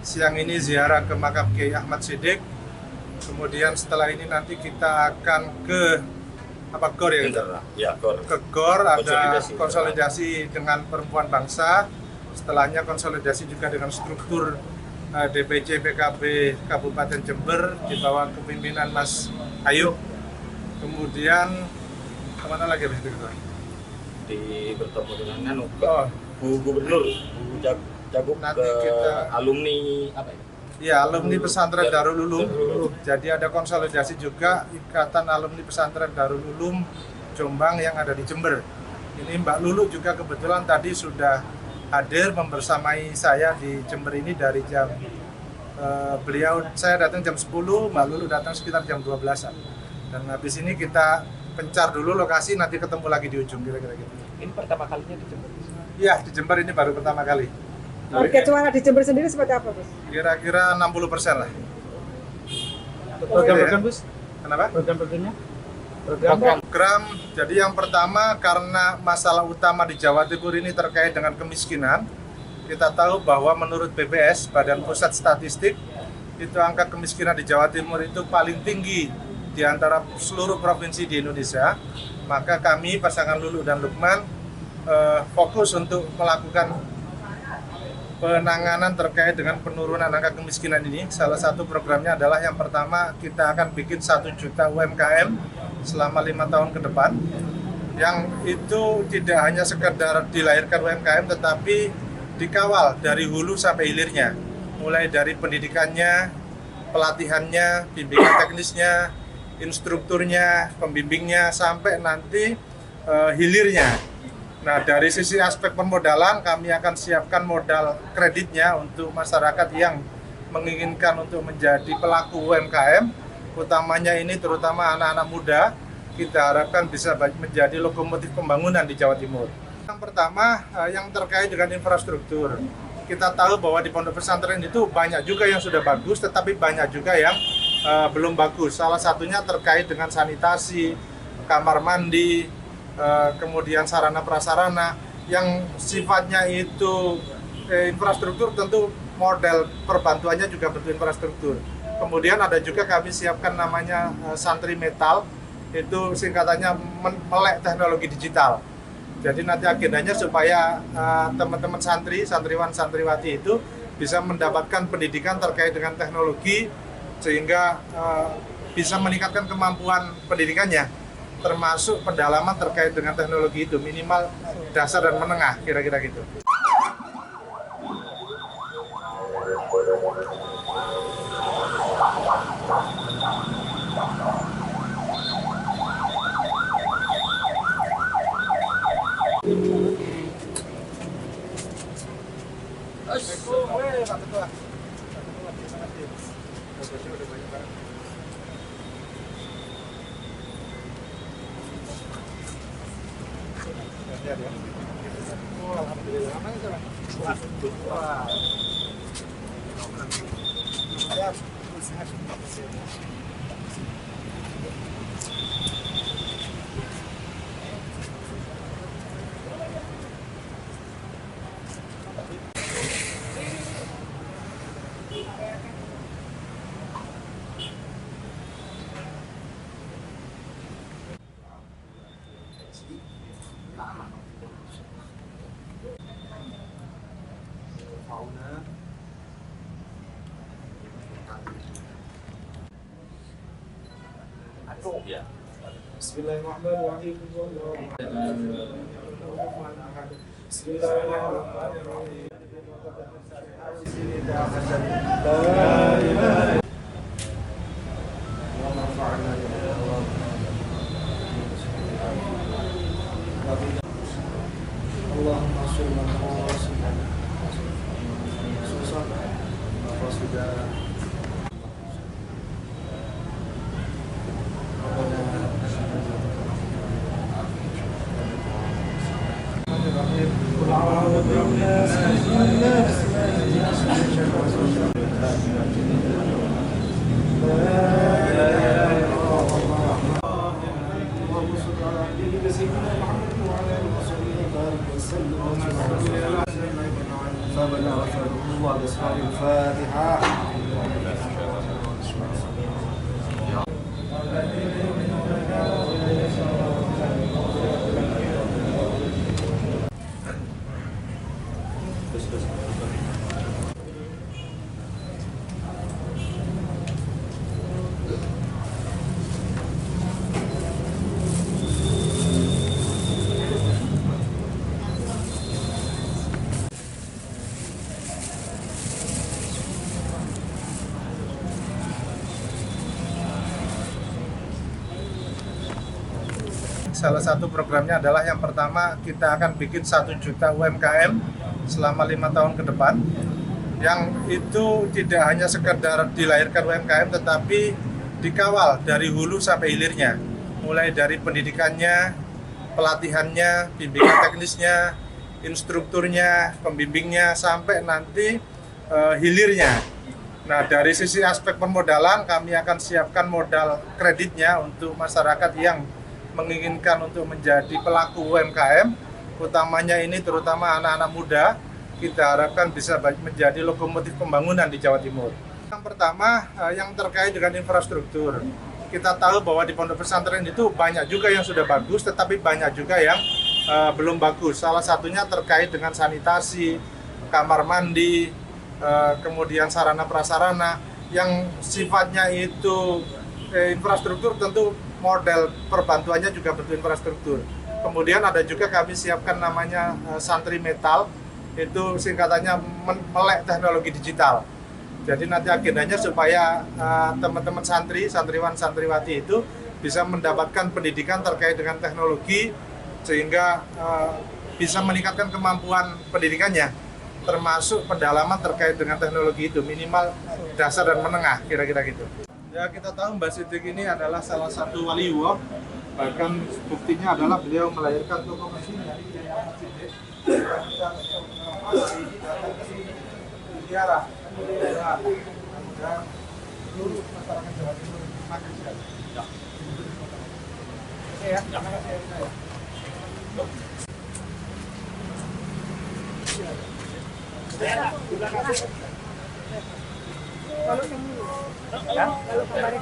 siang ini ziarah ke makam Kiai Ahmad Siddiq. Kemudian setelah ini nanti kita akan ke GOR ya? Ya, GOR. Ke GOR ada konsolidasi dengan perempuan bangsa. Setelahnya konsolidasi juga dengan struktur DPC PKB Kabupaten Jember di bawah kepemimpinan Mas Ayu. Kemudian kemana lagi habis itu? Bertemu dengan Bu Gubernur, Bu Cagup, nanti kita alumni apa ya? Ya, alumni pesantren Darul Ulum. Jadi ada konsolidasi juga Ikatan Alumni Pesantren Darul Ulum Jombang yang ada di Jember. Ini Mbak Lulu juga kebetulan tadi sudah hadir membersamai saya di Jember ini dari jam saya datang jam 10, Mbak Lulu datang sekitar jam 12-an. Dan habis ini kita pencar dulu lokasi, nanti ketemu lagi di ujung kira-kira gitu. Ini pertama kalinya di Jember? Iya, di Jember ini baru pertama kali. Target suara di Jember sendiri seperti apa, Bos? Kira-kira 60% lah. Program-program, Bos? Kenapa? Program-programnya? Program, jadi yang pertama karena masalah utama di Jawa Timur ini terkait dengan kemiskinan. Kita tahu bahwa menurut BPS, Badan Pusat Statistik, itu angka kemiskinan di Jawa Timur itu paling tinggi di antara seluruh provinsi di Indonesia. Maka kami, pasangan Lulu dan Lukman, fokus untuk melakukan penanganan terkait dengan penurunan angka kemiskinan ini. Salah satu programnya adalah yang pertama kita akan bikin 1 juta UMKM selama 5 tahun ke depan. Yang itu tidak hanya sekedar dilahirkan UMKM tetapi dikawal dari hulu sampai hilirnya. Mulai dari pendidikannya, pelatihannya, bimbingan teknisnya, instrukturnya, pembimbingnya sampai nanti hilirnya. Nah, dari sisi aspek permodalan, kami akan siapkan modal kreditnya untuk masyarakat yang menginginkan untuk menjadi pelaku UMKM, utamanya ini terutama anak-anak muda. Kita harapkan bisa menjadi lokomotif pembangunan di Jawa Timur. Yang pertama, yang terkait dengan infrastruktur. Kita tahu bahwa di pondok pesantren itu banyak juga yang sudah bagus, tetapi banyak juga yang belum bagus. Salah satunya terkait dengan sanitasi, kamar mandi, kemudian sarana prasarana yang sifatnya itu infrastruktur, tentu model perbantuannya juga bentuk infrastruktur. Kemudian ada juga kami siapkan namanya santri metal, itu singkatannya melek teknologi digital. Jadi nanti agendanya supaya teman-teman santriwan, santriwati itu bisa mendapatkan pendidikan terkait dengan teknologi sehingga bisa meningkatkan kemampuan pendidikannya, termasuk pendalaman terkait dengan teknologi itu, minimal dasar dan menengah, kira-kira gitu. Ya. Bismillahirrahmanirrahim. Bismillahirrahmanirrahim. Allahumma sholli ala الفاتحة salah satu programnya adalah yang pertama kita akan bikin 1 juta UMKM selama 5 tahun ke depan. Yang itu tidak hanya sekedar dilahirkan UMKM, tetapi dikawal dari hulu sampai hilirnya. Mulai dari pendidikannya, pelatihannya, bimbingan teknisnya, instrukturnya, pembimbingnya, sampai nanti hilirnya. Nah, dari sisi aspek permodalan, kami akan siapkan modal kreditnya untuk masyarakat yang menginginkan untuk menjadi pelaku UMKM, utamanya ini terutama anak-anak muda. Kita harapkan bisa menjadi lokomotif pembangunan di Jawa Timur. Yang pertama, yang terkait dengan infrastruktur. Kita tahu bahwa di pondok pesantren itu banyak juga yang sudah bagus, tetapi banyak juga yang belum bagus. Salah satunya terkait dengan sanitasi, kamar mandi, kemudian sarana prasarana yang sifatnya itu infrastruktur, tentu model perbantuannya juga bentuk infrastruktur. Kemudian ada juga kami siapkan namanya santri metal, itu singkatannya melek teknologi digital. Jadi nanti agendanya supaya teman-teman santri, santriwan, santriwati itu bisa mendapatkan pendidikan terkait dengan teknologi sehingga bisa meningkatkan kemampuan pendidikannya, termasuk pendalaman terkait dengan teknologi itu, minimal dasar dan menengah, kira-kira gitu. Ya, kita tahu Mbak Siddiq ini adalah salah satu waliullah, bahkan buktinya adalah beliau melahirkan tokoh mesin dari Mbak Siddiq. Ziarah, mudah-mudahan seluruh masyarakat Jawa Timur makin sehat. Oke ya, terima kasih ya. Kalau kembali